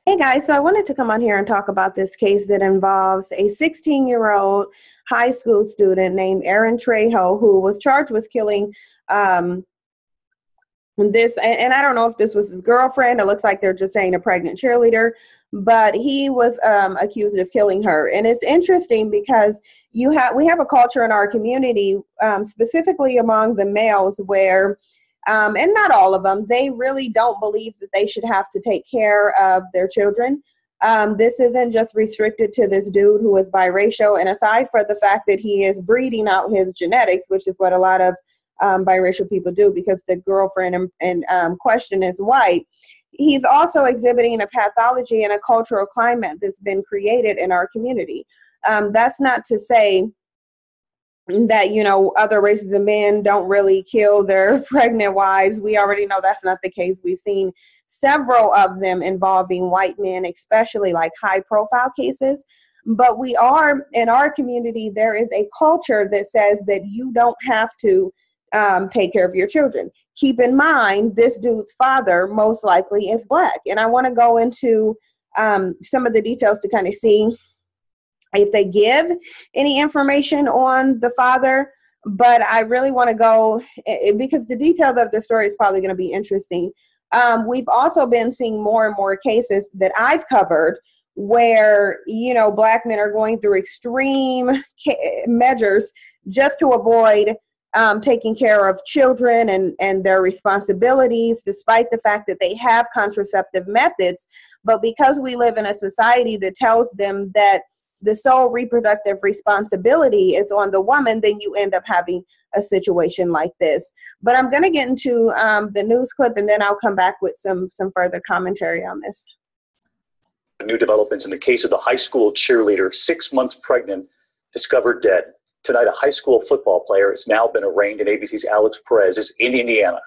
Hey guys, so I wanted to come on here and talk about this case that involves a 16-year-old high school student named Aaron Trejo, who was charged with killing um, and I don't know if this was his girlfriend. It looks like they're just saying a pregnant cheerleader, but he was accused of killing her. And it's interesting because we have a culture in our community, specifically among the males, where and not all of them, they really don't believe that they should have to take care of their children. This isn't just restricted to this dude who is biracial. And aside from the fact that he is breeding out his genetics, which is what a lot of biracial people do because the girlfriend in question is white, he's also exhibiting a pathology and a cultural climate that's been created in our community. That's not to say that, other races of men don't really kill their pregnant wives. We already know that's not the case. We've seen several of them involving white men, especially like high profile cases. But we are, in our community, there is a culture that says that you don't have to take care of your children. Keep in mind, this dude's father most likely is black. And I want to go into some of the details to kind of see if they give any information on the father, but I really want to go because the details of the story is probably going to be interesting. We've also been seeing more and more cases that I've covered where, black men are going through extreme measures just to avoid taking care of children and their responsibilities, despite the fact that they have contraceptive methods. But because we live in a society that tells them that the sole reproductive responsibility is on the woman, then you end up having a situation like this. But I'm going to get into the news clip, and then I'll come back with some further commentary on this. New developments in the case of the high school cheerleader, 6 months pregnant, discovered dead. Tonight, a high school football player has now been arraigned in ABC's Alex Perez is in Indiana.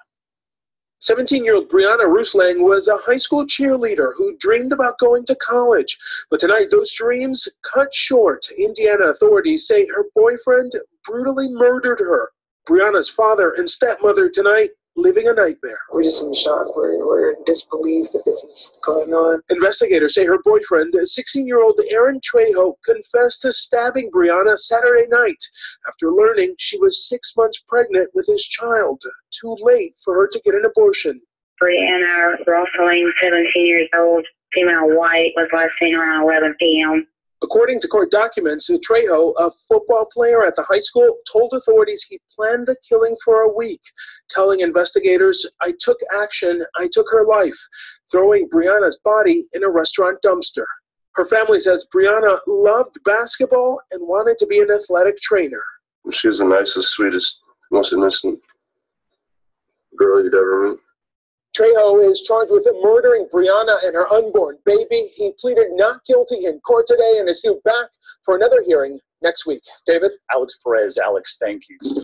17-year-old Brianna Ruslang was a high school cheerleader who dreamed about going to college. But tonight, those dreams cut short. Indiana authorities say her boyfriend brutally murdered her. Brianna's father and stepmother tonight living a nightmare. We're just in shock. We're in disbelief that this is going on. Investigators say her boyfriend, 16-year-old Aaron Trejo, confessed to stabbing Brianna Saturday night after learning she was 6 months pregnant with his child. Too late for her to get an abortion. Brianna Ruslang, 17 years old, female white, was last seen around 11 p.m. According to court documents, Trejo, a football player at the high school, told authorities he planned the killing for a week, telling investigators, "I took action, I took her life," throwing Brianna's body in a restaurant dumpster. Her family says Brianna loved basketball and wanted to be an athletic trainer. She was the nicest, sweetest, most innocent girl you'd ever meet. Trejo is charged with murdering Brianna and her unborn baby. He pleaded not guilty in court today and is due back for another hearing next week. David? Alex Perez. Alex, thank you.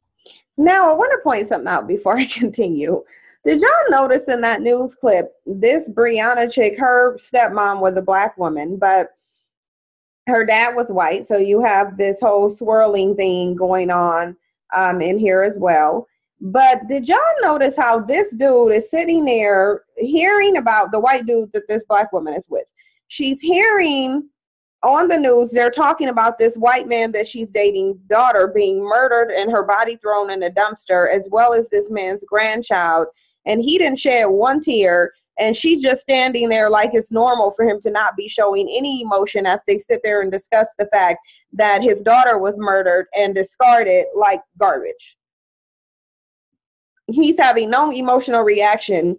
Now, I want to point something out before I continue. Did y'all notice in that news clip, this Brianna chick, her stepmom was a black woman, but her dad was white. So you have this whole swirling thing going on in here as well. But did y'all notice how this dude is sitting there hearing about the white dude that this black woman is with? She's hearing on the news, they're talking about this white man that she's dating daughter being murdered and her body thrown in a dumpster, as well as this man's grandchild. And he didn't shed one tear. And she's just standing there like it's normal for him to not be showing any emotion as they sit there and discuss the fact that his daughter was murdered and discarded like garbage. He's having no emotional reaction,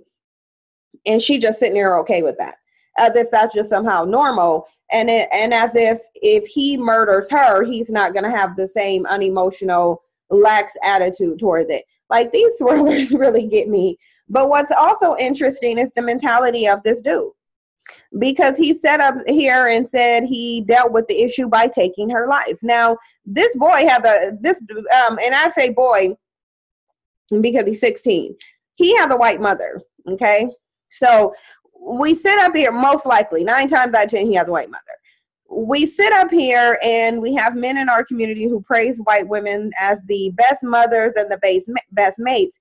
and she just sitting there okay with that, as if that's just somehow normal, and as if he murders her, he's not going to have the same unemotional, lax attitude toward it. Like, these swirlers really get me. But what's also interesting is the mentality of this dude, because he sat up here and said he dealt with the issue by taking her life. Now, this boy had and I say boy because he's 16. He has a white mother, okay? So we sit up here, most likely, 9 times out of 10, he has a white mother. We sit up here and we have men in our community who praise white women as the best mothers and the best mates.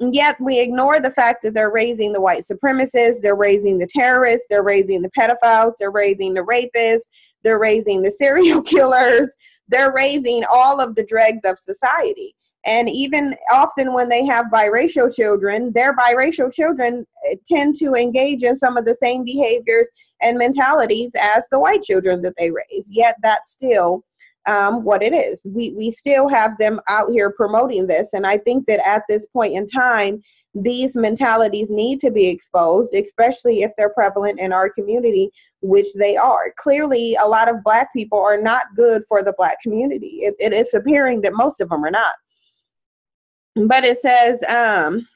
Yet we ignore the fact that they're raising the white supremacists, they're raising the terrorists, they're raising the pedophiles, they're raising the rapists, they're raising the serial killers, they're raising all of the dregs of society. And even often when they have biracial children, their biracial children tend to engage in some of the same behaviors and mentalities as the white children that they raise. Yet that's still what it is. We still have them out here promoting this. And I think that at this point in time, these mentalities need to be exposed, especially if they're prevalent in our community, which they are. Clearly, a lot of Black people are not good for the Black community. It is appearing that most of them are not. But it says, an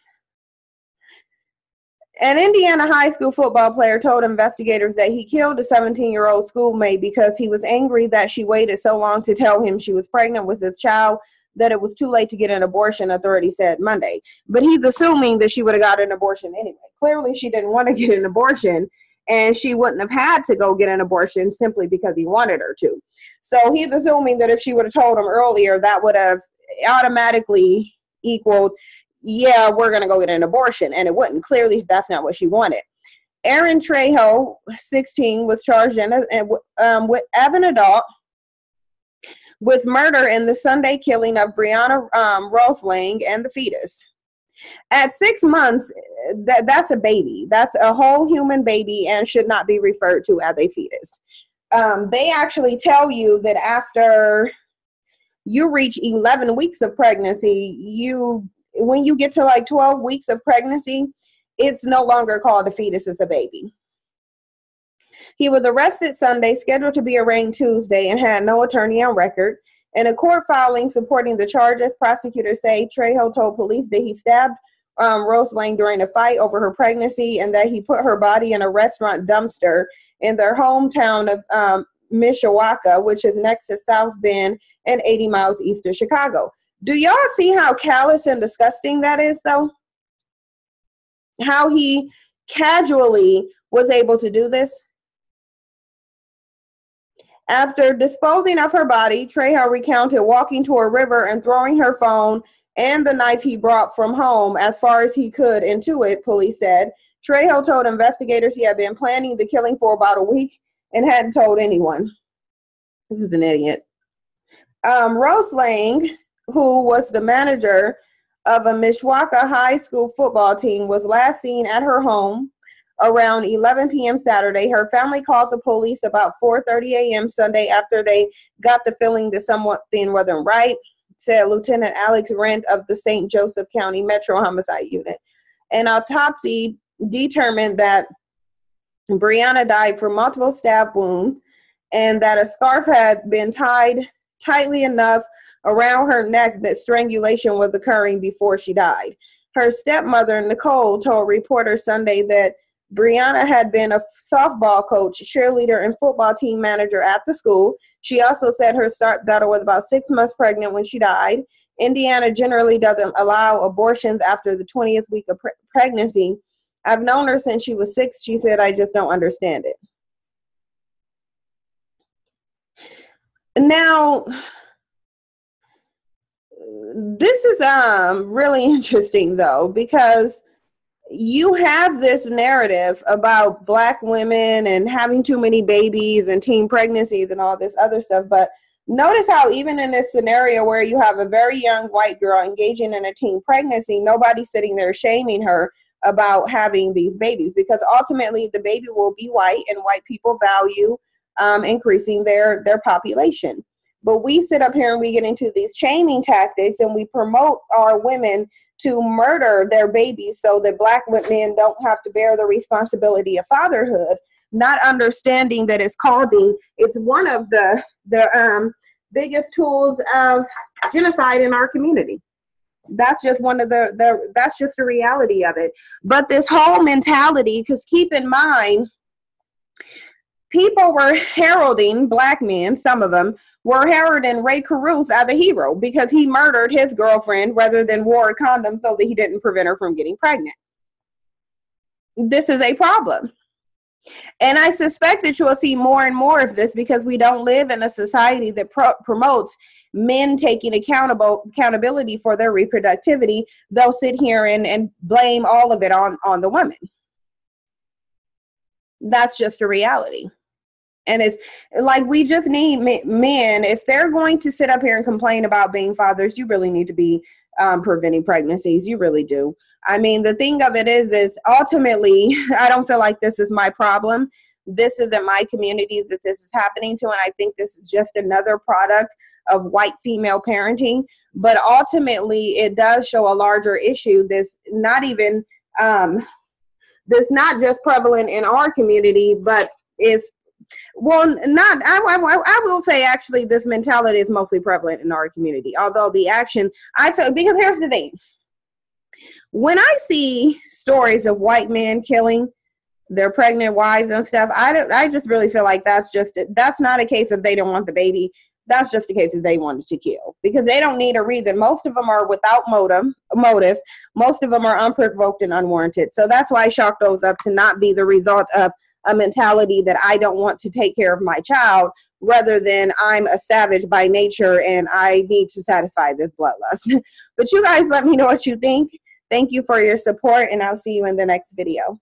Indiana high school football player told investigators that he killed a 17-year-old schoolmate because he was angry that she waited so long to tell him she was pregnant with his child that it was too late to get an abortion, authorities said Monday. But he's assuming that she would have got an abortion anyway. Clearly, she didn't want to get an abortion, and she wouldn't have had to go get an abortion simply because he wanted her to. So he's assuming that if she would have told him earlier, that would have automatically equaled, yeah, we're going to go get an abortion. And it wouldn't. Clearly, that's not what she wanted. Aaron Trejo, 16, was charged as an adult with murder in the Sunday killing of Breonna Rothling and the fetus. At 6 months, that's a baby. That's a whole human baby and should not be referred to as a fetus. They actually tell you that after you reach 11 weeks of pregnancy, when you get to like 12 weeks of pregnancy, it's no longer called a fetus, it's a baby. He was arrested Sunday, scheduled to be arraigned Tuesday, and had no attorney on record. In a court filing supporting the charges, prosecutors say Trejo told police that he stabbed Rose Lane during a fight over her pregnancy and that he put her body in a restaurant dumpster in their hometown of Mishawaka, which is next to South Bend and 80 miles east of Chicago. Do y'all see how callous and disgusting that is, though? How he casually was able to do this? After disposing of her body, Trejo recounted walking to a river and throwing her phone and the knife he brought from home as far as he could into it, police said. Trejo told investigators he had been planning the killing for about a week and hadn't told anyone. This is an idiot. Rose Lang, who was the manager of a Mishawaka high school football team, was last seen at her home around 11 p.m. Saturday. Her family called the police about 4:30 a.m. Sunday after they got the feeling that something wasn't right, said Lieutenant Alex Rent of the St. Joseph County Metro Homicide Unit. An autopsy determined that Breonna died from multiple stab wounds and that a scarf had been tied tightly enough around her neck that strangulation was occurring before she died. Her stepmother, Nicole, told reporters Sunday that Breonna had been a softball coach, cheerleader, and football team manager at the school. She also said her stepdaughter was about 6 months pregnant when she died. Indiana generally doesn't allow abortions after the 20th week of pregnancy. I've known her since she was 6, she said. I just don't understand it. Now, this is really interesting, though, because you have this narrative about Black women and having too many babies and teen pregnancies and all this other stuff. But notice how even in this scenario where you have a very young white girl engaging in a teen pregnancy, nobody's sitting there shaming her about having these babies, because ultimately the baby will be white and white people value increasing their population. But we sit up here and we get into these shaming tactics and we promote our women to murder their babies so that Black men don't have to bear the responsibility of fatherhood, not understanding that it's one of the biggest tools of genocide in our community. That's just that's just the reality of it. But this whole mentality, because keep in mind, people were heralding, Black men, some of them, were heralding Ray Caruth as a hero because he murdered his girlfriend rather than wore a condom so that he didn't prevent her from getting pregnant. This is a problem. And I suspect that you will see more and more of this because we don't live in a society that promotes men taking accountability for their reproductivity, they'll sit here and blame all of it on the woman. That's just a reality. And it's like, we just need men, if they're going to sit up here and complain about being fathers, you really need to be preventing pregnancies. You really do. I mean, the thing of it is ultimately, I don't feel like this is my problem. This isn't my community that this is happening to. And I think this is just another product of white female parenting. But ultimately, it does show a larger issue. This not just prevalent in our community, but I will say actually this mentality is mostly prevalent in our community, although the action, I feel, because here's the thing. When I see stories of white men killing their pregnant wives and stuff, I just really feel like that's not a case of they don't want the baby. That's just a case of they wanted to kill, because they don't need a reason. Most of them are without motive. Most of them are unprovoked and unwarranted. So that's why I chalk those up to not be the result of a mentality that I don't want to take care of my child, rather than I'm a savage by nature and I need to satisfy this bloodlust. But you guys let me know what you think. Thank you for your support, and I'll see you in the next video.